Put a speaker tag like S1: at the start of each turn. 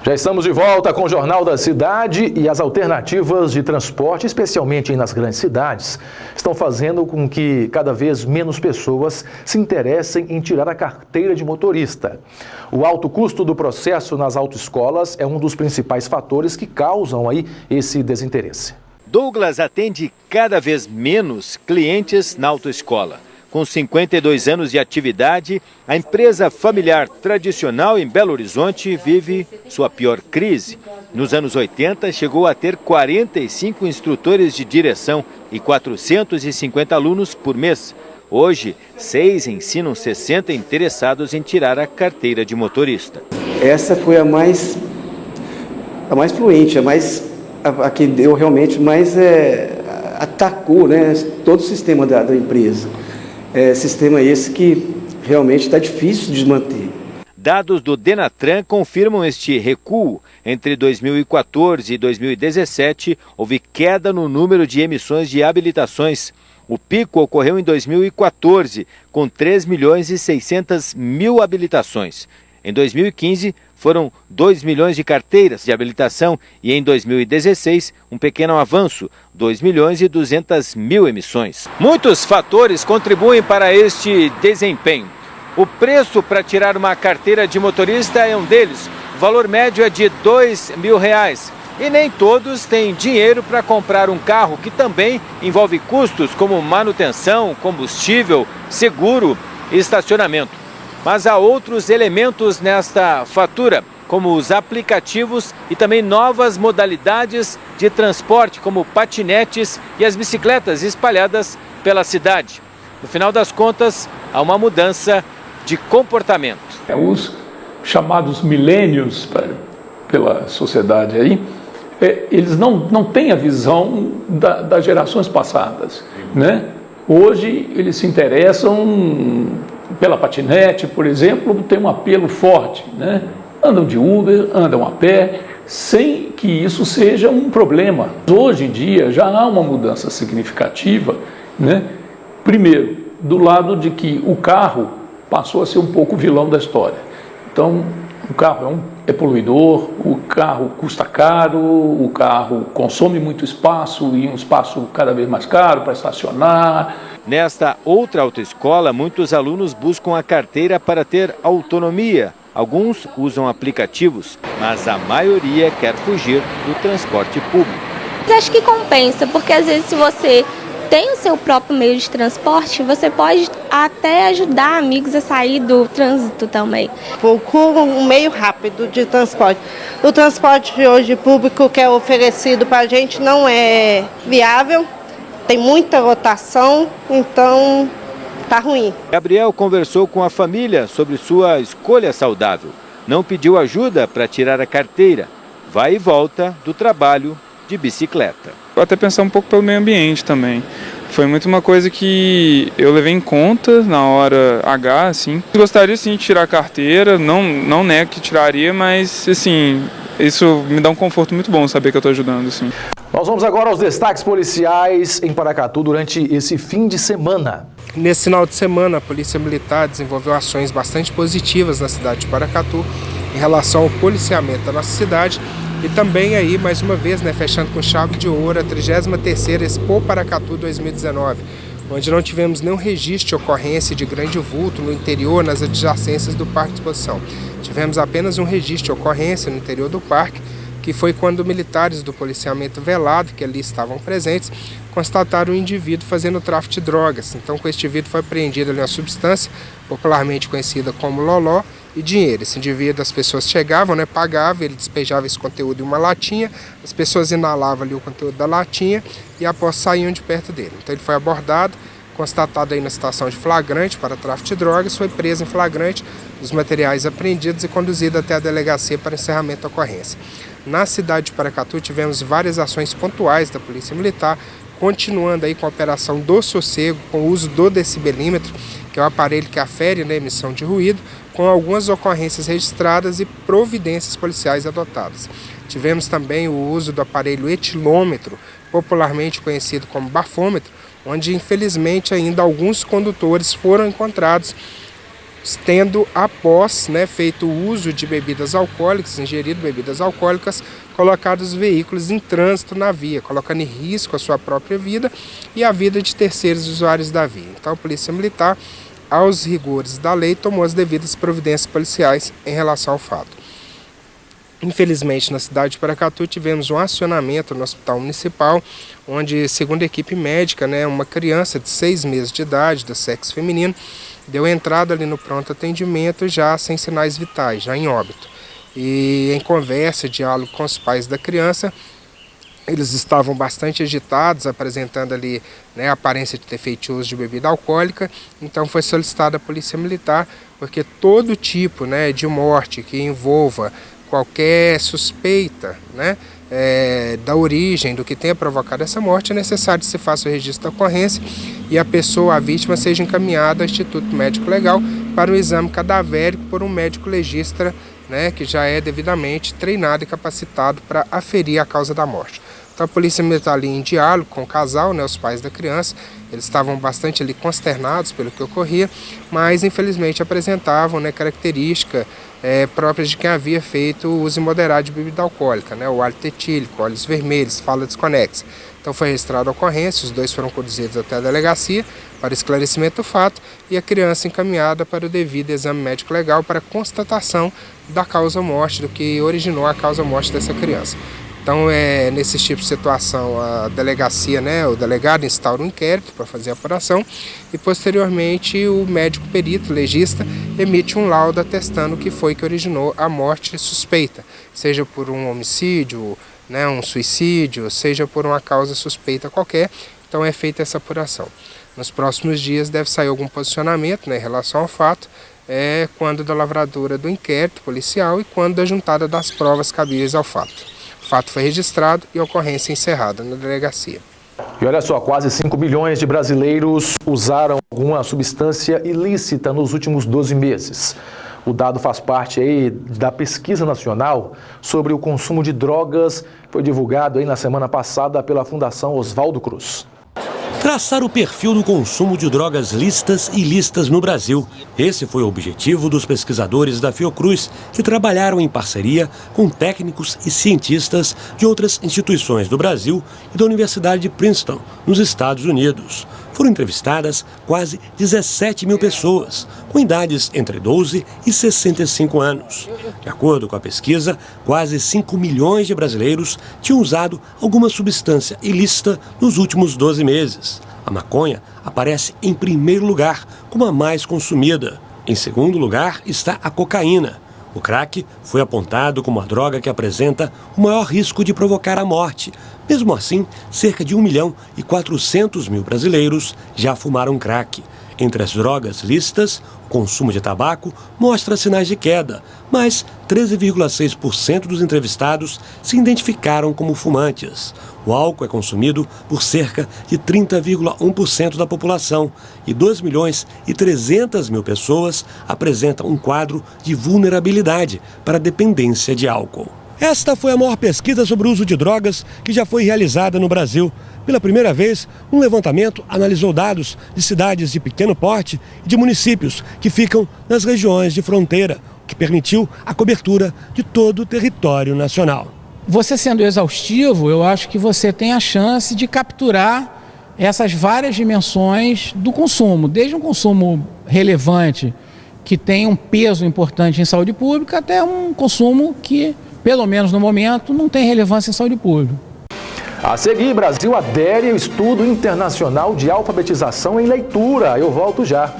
S1: Já estamos de volta com o Jornal da Cidade e as alternativas de transporte, especialmente nas grandes cidades, estão fazendo com que cada vez menos pessoas se interessem em tirar a carteira de motorista. O alto custo do processo nas autoescolas é um dos principais fatores que causam aí esse desinteresse.
S2: Douglas atende cada vez menos clientes na autoescola. Com 52 anos de atividade, a empresa familiar tradicional em Belo Horizonte vive sua pior crise. Nos anos 80, chegou a ter 45 instrutores de direção e 450 alunos por mês. Hoje, 6 ensinam 60 interessados em tirar a carteira de motorista.
S3: Essa foi a mais fluente, a que deu realmente mais atacou, né, todo o sistema da empresa. Sistema esse que realmente está difícil de manter.
S2: Dados do Denatran confirmam este recuo. Entre 2014 e 2017, houve queda no número de emissões de habilitações. O pico ocorreu em 2014, com 3 milhões e 600 mil habilitações. Em 2015, foram 2 milhões de carteiras de habilitação e em 2016, um pequeno avanço, 2 milhões e 200 mil emissões. Muitos fatores contribuem para este desempenho. O preço para tirar uma carteira de motorista é um deles. O valor médio é de R$2.000. E nem todos têm dinheiro para comprar um carro, que também envolve custos como manutenção, combustível, seguro e estacionamento. Mas há outros elementos nesta fatura, como os aplicativos e também novas modalidades de transporte, como patinetes e as bicicletas espalhadas pela cidade. No final das contas, há uma mudança de comportamento.
S4: Os chamados millennials pela sociedade aí, eles não têm a visão das gerações passadas, né? Hoje eles se interessam pela patinete, por exemplo, tem um apelo forte, né? Andam de Uber, andam a pé, sem que isso seja um problema. Hoje em dia já há uma mudança significativa, né? Primeiro, do lado de que o carro passou a ser um pouco o vilão da história. Então, o carro é poluidor, o carro custa caro, o carro consome muito espaço e um espaço cada vez mais caro para estacionar.
S2: Nesta outra autoescola, muitos alunos buscam a carteira para ter autonomia. Alguns usam aplicativos, mas a maioria quer fugir do transporte público.
S5: Acho que compensa, porque às vezes se você tem o seu próprio meio de transporte, você pode até ajudar amigos a sair do trânsito também.
S6: Procura um meio rápido de transporte. O transporte hoje público que é oferecido para a gente não é viável, tem muita lotação, então tá ruim.
S2: Gabriel conversou com a família sobre sua escolha saudável. Não pediu ajuda para tirar a carteira. Vai e volta do trabalho de bicicleta.
S7: Até pensar um pouco pelo meio ambiente também. Foi muito uma coisa que eu levei em conta na hora H, assim. Gostaria sim de tirar a carteira, não nego que tiraria, mas assim, isso me dá um conforto muito bom saber que eu estou ajudando, assim.
S1: Nós vamos agora aos destaques policiais em Paracatu durante esse fim de semana.
S8: Nesse final de semana, a Polícia Militar desenvolveu ações bastante positivas na cidade de Paracatu em relação ao policiamento da nossa cidade e também aí, mais uma vez, fechando com chave de ouro, a 33ª Expo Paracatu 2019, onde não tivemos nenhum registro de ocorrência de grande vulto no interior, nas adjacências do Parque de Exposição. Tivemos apenas um registro de ocorrência no interior do parque, que foi quando militares do policiamento velado, que ali estavam presentes, constataram um indivíduo fazendo tráfico de drogas. Então, com este indivíduo foi apreendida ali uma substância, popularmente conhecida como loló, e dinheiro. Esse indivíduo, as pessoas chegavam, pagavam, ele despejava esse conteúdo em uma latinha, as pessoas inalavam ali o conteúdo da latinha e após saíam de perto dele. Então, ele foi abordado, constatado aí na situação de flagrante para tráfico de drogas, foi preso em flagrante, os materiais apreendidos e conduzido até a delegacia para encerramento da ocorrência. Na cidade de Paracatu tivemos várias ações pontuais da Polícia Militar, continuando aí com a operação do sossego, com o uso do decibelímetro, que é o aparelho que afere a emissão de ruído, com algumas ocorrências registradas e providências policiais adotadas. Tivemos também o uso do aparelho etilômetro, popularmente conhecido como bafômetro, onde infelizmente ainda alguns condutores foram encontrados tendo após, né, feito o uso de bebidas alcoólicas, ingerido bebidas alcoólicas, colocado os veículos em trânsito na via, colocando em risco a sua própria vida e a vida de terceiros usuários da via. Então a Polícia Militar, aos rigores da lei, tomou as devidas providências policiais em relação ao fato. Infelizmente, na cidade de Paracatu, tivemos um acionamento no hospital municipal, onde, segundo a equipe médica, né, uma criança de 6 meses de idade, do sexo feminino, deu entrada ali no pronto atendimento já sem sinais vitais, já em óbito. E em conversa, diálogo com os pais da criança, eles estavam bastante agitados, apresentando ali, né, a aparência de ter feito uso de bebida alcoólica. Então foi solicitada a Polícia Militar, porque todo tipo, né, de morte que envolva qualquer suspeita, né, da origem do que tenha provocado essa morte, é necessário que se faça o registro da ocorrência e a pessoa, a vítima, seja encaminhada ao Instituto Médico Legal para o exame cadavérico por um médico legista, né, que já é devidamente treinado e capacitado para aferir a causa da morte. Então a Polícia Militar ali em diálogo com o casal, né, os pais da criança, eles estavam bastante ali consternados pelo que ocorria, mas infelizmente apresentavam, né, característica próprias de quem havia feito o uso imoderado de bebida alcoólica, né, o hálito etílico, olhos vermelhos, fala desconexa. Então foi registrada a ocorrência, os dois foram conduzidos até a delegacia para esclarecimento do fato e a criança encaminhada para o devido exame médico legal para constatação da causa-morte, do que originou a causa-morte dessa criança. Então, nesse tipo de situação, a delegacia, né, o delegado instaura um inquérito para fazer a apuração e, posteriormente, o médico perito legista emite um laudo atestando o que foi que originou a morte suspeita, seja por um homicídio, né, um suicídio, seja por uma causa suspeita qualquer. Então, é feita essa apuração. Nos próximos dias deve sair algum posicionamento, né, em relação ao fato, quando da lavradura do inquérito policial e quando da juntada das provas cabíveis ao fato. O fato foi registrado e a ocorrência encerrada na delegacia.
S1: E olha só, quase 5 milhões de brasileiros usaram alguma substância ilícita nos últimos 12 meses. O dado faz parte aí da pesquisa nacional sobre o consumo de drogas, foi divulgado aí na semana passada pela Fundação Oswaldo Cruz.
S9: Traçar o perfil do consumo de drogas lícitas e ilícitas no Brasil. Esse foi o objetivo dos pesquisadores da Fiocruz, que trabalharam em parceria com técnicos e cientistas de outras instituições do Brasil e da Universidade de Princeton, nos Estados Unidos. Foram entrevistadas quase 17 mil pessoas, com idades entre 12 e 65 anos. De acordo com a pesquisa, quase 5 milhões de brasileiros tinham usado alguma substância ilícita nos últimos 12 meses. A maconha aparece em primeiro lugar como a mais consumida. Em segundo lugar está a cocaína. O crack foi apontado como a droga que apresenta o maior risco de provocar a morte. Mesmo assim, cerca de 1.400.000 brasileiros já fumaram crack. Entre as drogas lícitas, o consumo de tabaco mostra sinais de queda, mas 13,6% dos entrevistados se identificaram como fumantes. O álcool é consumido por cerca de 30,1% da população e 2.300.000 pessoas apresentam um quadro de vulnerabilidade para a dependência de álcool. Esta foi a maior pesquisa sobre o uso de drogas que já foi realizada no Brasil. Pela primeira vez, um levantamento analisou dados de cidades de pequeno porte e de municípios que ficam nas regiões de fronteira, o que permitiu a cobertura de todo o território nacional.
S10: Você sendo exaustivo, eu acho que você tem a chance de capturar essas várias dimensões do consumo, desde um consumo relevante, que tem um peso importante em saúde pública, até um consumo que, pelo menos no momento, não tem relevância em saúde pública.
S1: A seguir, Brasil adere ao estudo internacional de alfabetização em leitura. Eu volto já.